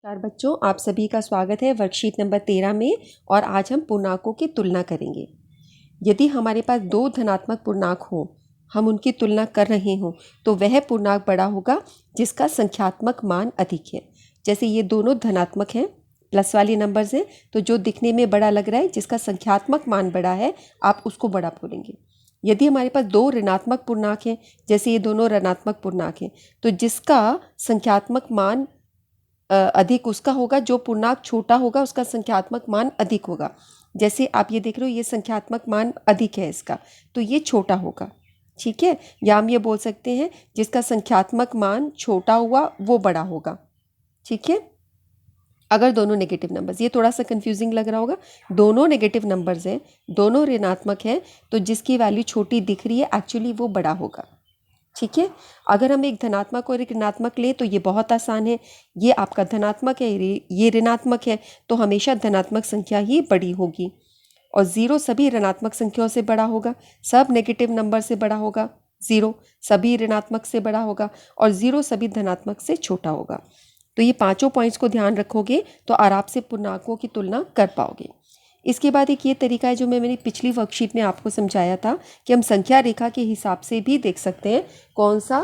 नमस्कार बच्चों, आप सभी का स्वागत है वर्कशीट नंबर 13 में। और आज हम पूर्णांकों की तुलना करेंगे। यदि हमारे पास दो धनात्मक पूर्णांक हो, हम उनकी तुलना कर रहे हों, तो वह पूर्णांक बड़ा होगा जिसका संख्यात्मक मान अधिक है। जैसे ये दोनों धनात्मक हैं, प्लस वाले नंबर्स हैं, तो जो दिखने में बड़ा लग रहा है, जिसका संख्यात्मक मान बड़ा है, आप उसको बड़ा बोलेंगे। यदि हमारे पास दो ऋणात्मक पूर्णांक हैं, जैसे ये दोनों ऋणात्मक पूर्णांक हैं, तो जिसका संख्यात्मक मान अधिक उसका होगा, जो पूर्णांक छोटा होगा उसका संख्यात्मक मान अधिक होगा। जैसे आप ये देख रहे हो, ये संख्यात्मक मान अधिक है इसका, तो ये छोटा होगा। ठीक है, या हम ये बोल सकते हैं जिसका संख्यात्मक मान छोटा हुआ वो बड़ा होगा। ठीक है, अगर दोनों नेगेटिव नंबर्स, ये थोड़ा सा कंफ्यूजिंग लग रहा होगा, दोनों नेगेटिव नंबर्स हैं, दोनों ऋणात्मक हैं, तो जिसकी वैल्यू छोटी दिख रही है एक्चुअली वो बड़ा होगा। ठीक है, अगर हम एक धनात्मक और एक ऋणात्मक लें तो ये बहुत आसान है। ये आपका धनात्मक है, ये ऋणात्मक है, तो हमेशा धनात्मक संख्या ही बड़ी होगी। और ज़ीरो सभी ऋणात्मक संख्याओं से बड़ा होगा, सब नेगेटिव नंबर से बड़ा होगा। ज़ीरो सभी ऋणात्मक से बड़ा होगा और ज़ीरो सभी धनात्मक से छोटा होगा। तो ये पांचों पॉइंट्स को ध्यान रखोगे तो आराम से पूर्णांकों की तुलना कर पाओगे। इसके बाद एक ये तरीका है जो मैंने पिछली वर्कशीट में आपको समझाया था कि हम संख्या रेखा के हिसाब से भी देख सकते हैं कौन सा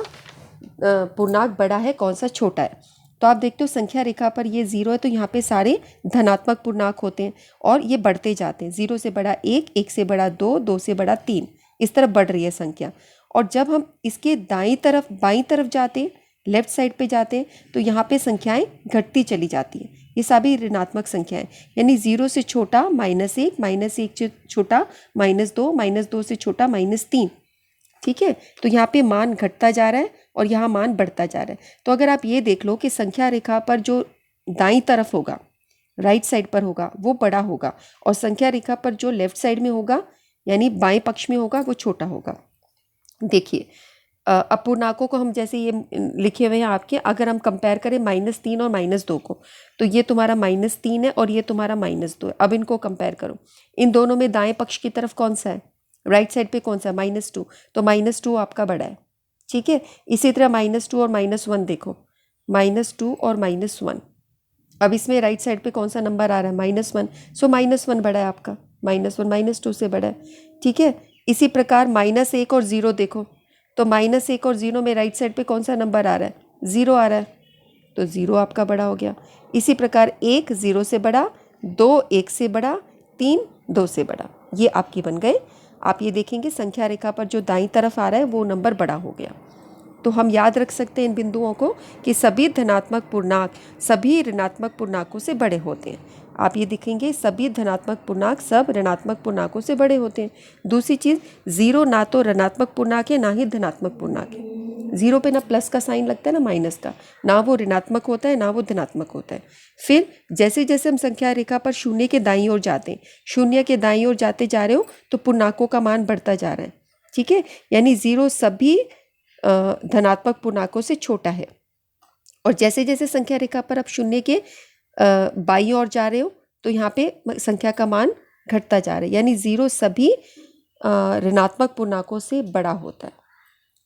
पूर्णांक बड़ा है, कौन सा छोटा है। तो आप देखते हो संख्या रेखा पर ये ज़ीरो है, तो यहाँ पे सारे धनात्मक पूर्णांक होते हैं और ये बढ़ते जाते हैं। ज़ीरो से बड़ा एक, एक से बड़ा दो, दो से बड़ा तीन, इस तरफ बढ़ रही है संख्या। और जब हम इसके दाईं तरफ बाईं तरफ जाते हैं, लेफ्ट साइड पे जाते हैं, तो यहाँ पे संख्याएं घटती चली जाती हैं। ये सभी ऋणात्मक संख्याएं, यानी ज़ीरो से छोटा माइनस एक से छोटा माइनस दो से छोटा -3। ठीक है, तो यहाँ पे मान घटता जा रहा है और यहाँ मान बढ़ता जा रहा है। तो अगर आप ये देख लो कि संख्या रेखा पर जो दाईं तरफ होगा, राइट साइड पर होगा, वो बड़ा होगा, और संख्या रेखा पर जो लेफ्ट साइड में होगा यानी बाएं पक्ष में होगा, वो छोटा होगा। देखिए, अपूर्णांकों को हम जैसे ये लिखे हुए हैं आपके, अगर हम कंपेयर करें -3 और -2 को, तो ये तुम्हारा -3 है और ये तुम्हारा -2 है। अब इनको कंपेयर करो, इन दोनों में दाएं पक्ष की तरफ कौन सा है, राइट साइड पे कौन सा है, -2, तो -2 आपका बड़ा है। ठीक है, इसी तरह -2 और -1 देखो, -2 और -1, अब इसमें राइट साइड पे कौन सा नंबर आ रहा है, -1, सो -1 बड़ा है आपका, -1 -2 से बड़ा है। ठीक है, इसी प्रकार -1 और 0 देखो, तो -1 और 0 में राइट साइड पे कौन सा नंबर आ रहा है, 0 आ रहा है, तो 0 आपका बड़ा हो गया। इसी प्रकार 1 0 से बड़ा, 2 1 से बड़ा, 3 2 से बड़ा, ये आपकी बन गए। आप ये देखेंगे संख्या रेखा पर जो दाईं तरफ आ रहा है वो नंबर बड़ा हो गया। तो हम याद रख सकते हैं इन बिंदुओं को कि सभी धनात्मक पूर्णांक सभी ऋणात्मक पूर्णांकों से बड़े होते हैं। आप ये देखेंगे सभी धनात्मक पूर्णांक सब ऋणात्मक पूर्णांकों से बड़े होते हैं। दूसरी चीज़, ज़ीरो ना तो ऋणात्मक पूर्णांक है ना ही धनात्मक पूर्णांक है। ज़ीरो पे ना प्लस का साइन लगता है ना माइनस का, ना वो ऋणात्मक होता है ना वो धनात्मक होता है। फिर जैसे जैसे हम संख्या रेखा पर शून्य के दाईं ओर जाते हैं, शून्य के दाईं ओर जाते जा रहे हो तो पूर्णांकों का मान बढ़ता जा रहा है। ठीक है, यानी ज़ीरो सभी धनात्मक पूर्णांकों से छोटा है। और जैसे जैसे संख्या रेखा पर आप शून्य के बाईं ओर जा रहे हो तो यहाँ पे संख्या का मान घटता जा रहा है, यानी ज़ीरो सभी ऋणात्मक पूर्णांकों से बड़ा होता है।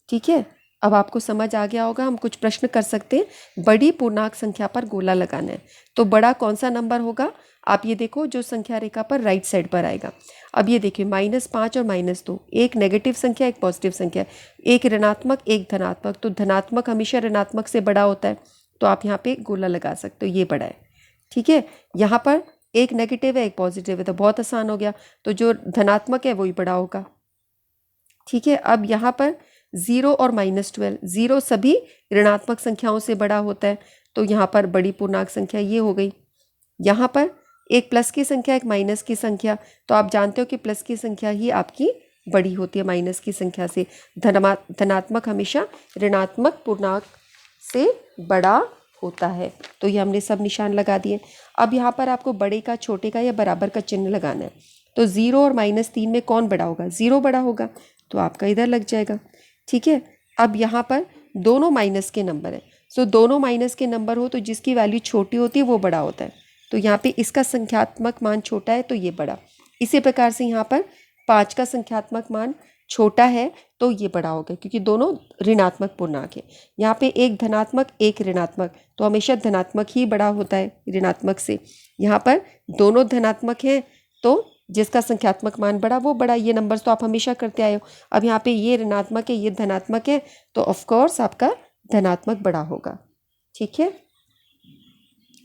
ठीक है, अब आपको समझ आ गया होगा। हम कुछ प्रश्न कर सकते हैं। बड़ी पूर्णांक संख्या पर गोला लगाना है, तो बड़ा कौन सा नंबर होगा, आप ये देखो जो संख्या रेखा पर राइट साइड पर आएगा। अब ये देखिए -5 और -2, एक नेगेटिव संख्या एक पॉजिटिव संख्या, एक ऋणात्मक एक धनात्मक, तो धनात्मक हमेशा ऋणात्मक से बड़ा होता है, तो आप यहाँ पे गोला लगा सकते हो, ये बड़ा है। ठीक है, यहाँ पर एक नेगेटिव है एक पॉजिटिव है, तो बहुत आसान हो गया, तो जो धनात्मक है वही बड़ा होगा। ठीक है, अब यहाँ पर 0 और -12, 0 सभी ऋणात्मक संख्याओं से बड़ा होता है, तो यहाँ पर बड़ी पूर्णांक संख्या ये हो गई। यहाँ पर एक प्लस की संख्या एक माइनस की संख्या, तो आप जानते हो कि प्लस की संख्या ही आपकी बड़ी होती है माइनस की संख्या से। धनात्मक हमेशा ऋणात्मक पूर्णांक से बड़ा होता है। तो ये हमने सब निशान लगा दिए। अब यहाँ पर आपको बड़े का, छोटे का या बराबर का चिन्ह लगाना है। तो 0 और -3 में कौन बड़ा होगा, 0 बड़ा होगा, तो आपका इधर लग जाएगा। ठीक है, अब यहाँ पर दोनों माइनस के नंबर है, सो दोनों माइनस के नंबर हो तो जिसकी वैल्यू छोटी होती है वो बड़ा होता है, तो यहाँ पे इसका संख्यात्मक मान छोटा है तो ये बड़ा। इसी प्रकार से यहाँ पर 5 का संख्यात्मक मान छोटा है तो ये बड़ा होगा, क्योंकि दोनों ऋणात्मक पूर्णांक है। यहाँ पे एक धनात्मक एक ऋणात्मक, तो हमेशा धनात्मक ही बड़ा होता है ऋणात्मक से। यहाँ पर दोनों धनात्मक हैं तो जिसका संख्यात्मक मान बड़ा वो बड़ा। ये नंबर्स तो आप हमेशा करते आए हो। अब यहाँ पे ये ऋणात्मक है ये धनात्मक है, तो ऑफकोर्स आपका धनात्मक बड़ा होगा। ठीक है,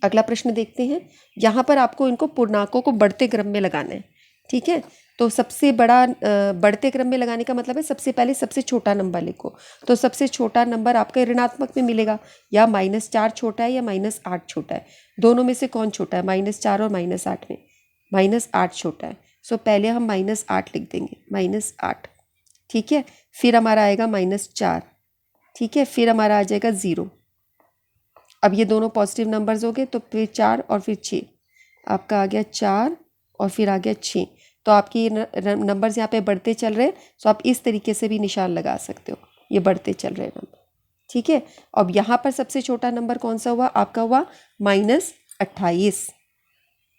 अगला प्रश्न देखते हैं। यहाँ पर आपको इनको पूर्णांकों को बढ़ते क्रम में लगाना है। ठीक है, तो सबसे बड़ा बढ़ते क्रम में लगाने का मतलब है सबसे पहले सबसे छोटा नंबर लिखो। तो सबसे छोटा नंबर आपका ऋणात्मक में मिलेगा, या -4 छोटा है या -8 छोटा है। दोनों में से कौन छोटा है? -4 और -8 में -8 छोटा है। सो पहले हम -8 लिख देंगे, -8। ठीक है, फिर हमारा आएगा -4। ठीक है, फिर हमारा आ जाएगा 0। अब ये दोनों पॉजिटिव नंबर्स हो गए, तो फिर 4 और फिर 6, आपका आ गया 4 और फिर आ गया 6। तो आपके ये नंबर्स यहाँ पे बढ़ते चल रहे हैं, तो आप इस तरीके से भी निशान लगा सकते हो, ये बढ़ते चल रहे हैं नंबर। ठीक है, अब यहाँ पर सबसे छोटा नंबर कौन सा हुआ? आपका हुआ -28।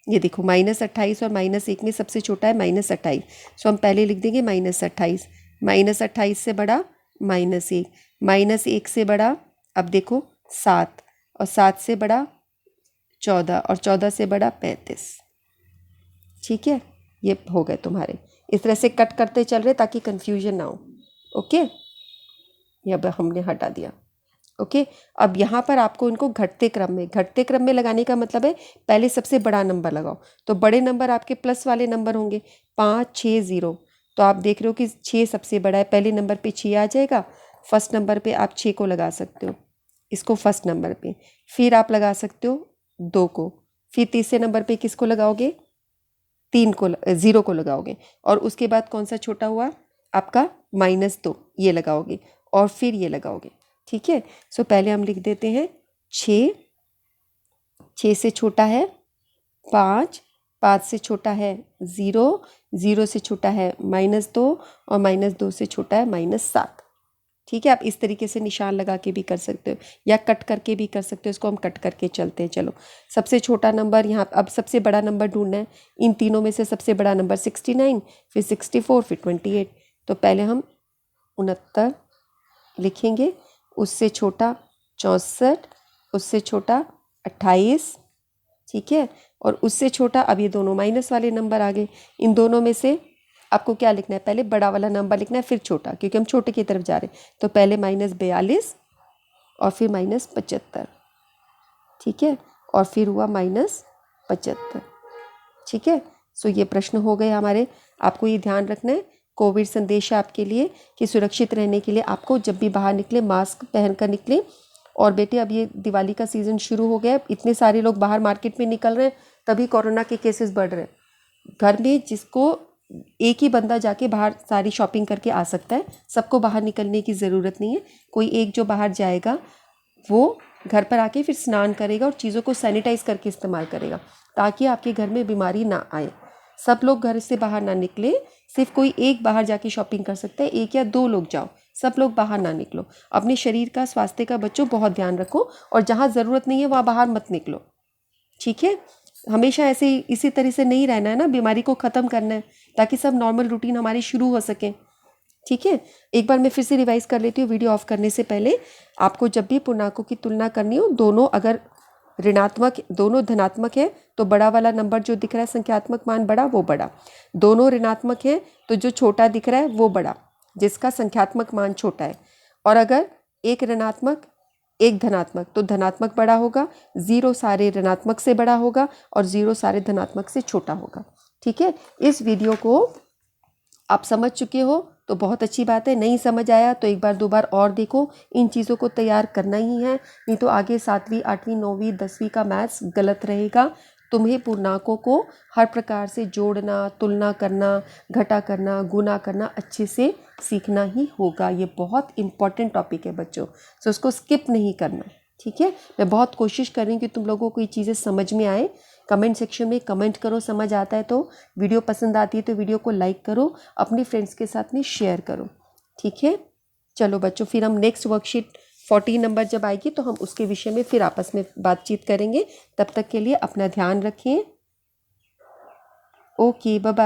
ये देखो -28 और -1 में सबसे छोटा है -28। सो हम पहले लिख देंगे -28। -28 से बड़ा -1, -1 से बड़ा अब देखो 7, और 7 से बड़ा 14, और 14 से बड़ा 35। ठीक है, ये हो गए तुम्हारे। इस तरह से कट करते चल रहे ताकि कंफ्यूजन ना हो। ओके, ये अब हमने हटा दिया। ओके, अब यहाँ पर आपको इनको घटते क्रम में लगाने का मतलब है पहले सबसे बड़ा नंबर लगाओ। तो बड़े नंबर आपके प्लस वाले नंबर होंगे, 5 6 0। तो आप देख रहे हो कि 6 सबसे बड़ा है, पहले नंबर पे 6 आ जाएगा। फर्स्ट नंबर पे आप 6 को लगा सकते हो, इसको फर्स्ट नंबर पे। फिर आप लगा सकते हो 2 को, फिर तीसरे नंबर पे किसको लगाओगे? 0 को लगाओगे, और उसके बाद कौन सा छोटा हुआ आपका? -2, ये लगाओगे, और फिर ये लगाओगे। ठीक है, सो पहले हम लिख देते हैं 6, 6 से छोटा है 5, 5 से छोटा है 0, 0 से छोटा है -2, और -2 से छोटा है -7। ठीक है, आप इस तरीके से निशान लगा के भी कर सकते हो, या कट करके भी कर सकते हो। इसको हम कट करके चलते हैं। चलो, सबसे छोटा नंबर यहाँ, अब सबसे बड़ा नंबर ढूंढना है। इन तीनों में से सबसे बड़ा नंबर 69, फिर 64, फिर 28। तो पहले हम 69 लिखेंगे, उससे छोटा 64, उससे छोटा 28। ठीक है, और उससे छोटा, अब ये दोनों माइनस वाले नंबर आ गए। इन दोनों में से आपको क्या लिखना है? पहले बड़ा वाला नंबर लिखना है, फिर छोटा, क्योंकि हम छोटे की तरफ जा रहे हैं। तो पहले -42 और फिर -75। ठीक है, और फिर हुआ -75। ठीक है, सो ये प्रश्न हो गए हमारे। आपको ये ध्यान रखना है, कोविड संदेश है आपके लिए कि सुरक्षित रहने के लिए आपको जब भी बाहर निकले मास्क पहन कर निकले। और बेटे, अब ये दिवाली का सीज़न शुरू हो गया है, इतने सारे लोग बाहर मार्केट में निकल रहे हैं, तभी कोरोना के केसेस बढ़ रहे हैं। घर में जिसको एक ही बंदा जाके बाहर सारी शॉपिंग करके आ सकता है, सबको बाहर निकलने की ज़रूरत नहीं है। कोई एक जो बाहर जाएगा वो घर पर आके फिर स्नान करेगा और चीज़ों को सैनिटाइज करके इस्तेमाल करेगा, ताकि आपके घर में बीमारी ना आए। सब लोग घर से बाहर ना निकले, सिर्फ कोई एक बाहर जाके शॉपिंग कर सकता है, 1 या 2 लोग जाओ, सब लोग बाहर ना निकलो। अपने शरीर का, स्वास्थ्य का बच्चों बहुत ध्यान रखो, और जहाँ ज़रूरत नहीं है वहाँ बाहर मत निकलो। ठीक है, हमेशा ऐसे इसी तरह से नहीं रहना है ना, बीमारी को ख़त्म करना है, ताकि सब नॉर्मल रूटीन हमारी शुरू हो सके। ठीक है, एक बार मैं फिर से रिवाइज कर लेती हूँ वीडियो ऑफ करने से पहले। आपको जब भी पूर्णांकों की तुलना करनी हो, दोनों अगर ऋणात्मक, दोनों धनात्मक है तो बड़ा वाला नंबर जो दिख रहा है संख्यात्मक मान बड़ा, वो बड़ा। दोनों ऋणात्मक है तो जो छोटा दिख रहा है वो बड़ा, जिसका संख्यात्मक मान छोटा है। और अगर एक ऋणात्मक एक धनात्मक, तो धनात्मक बड़ा होगा, 0 सारे ऋणात्मक से बड़ा होगा, और 0 सारे धनात्मक से छोटा होगा। ठीक है, इस वीडियो को आप समझ चुके हो तो बहुत अच्छी बात है। नहीं समझ आया तो एक बार 2 बार और देखो, इन चीज़ों को तैयार करना ही है, नहीं तो आगे 7वीं 8वीं 9वीं 10वीं का मैथ्स गलत रहेगा। तुम्हें पूर्णांकों को हर प्रकार से जोड़ना, तुलना करना, घटा करना, गुना करना अच्छे से सीखना ही होगा। ये बहुत इंपॉर्टेंट टॉपिक है बच्चों, सो उसको स्किप नहीं करना। ठीक है, मैं बहुत कोशिश कर रही हूँ कि तुम लोगों को ये चीज़ें समझ में आए। कमेंट सेक्शन में कमेंट करो, समझ आता है तो। वीडियो पसंद आती है तो वीडियो को लाइक करो, अपने फ्रेंड्स के साथ में शेयर करो। ठीक है, चलो बच्चों, फिर हम नेक्स्ट वर्कशीट 14 नंबर जब आएगी तो हम उसके विषय में फिर आपस में बातचीत करेंगे। तब तक के लिए अपना ध्यान रखें। Okay, bye bye.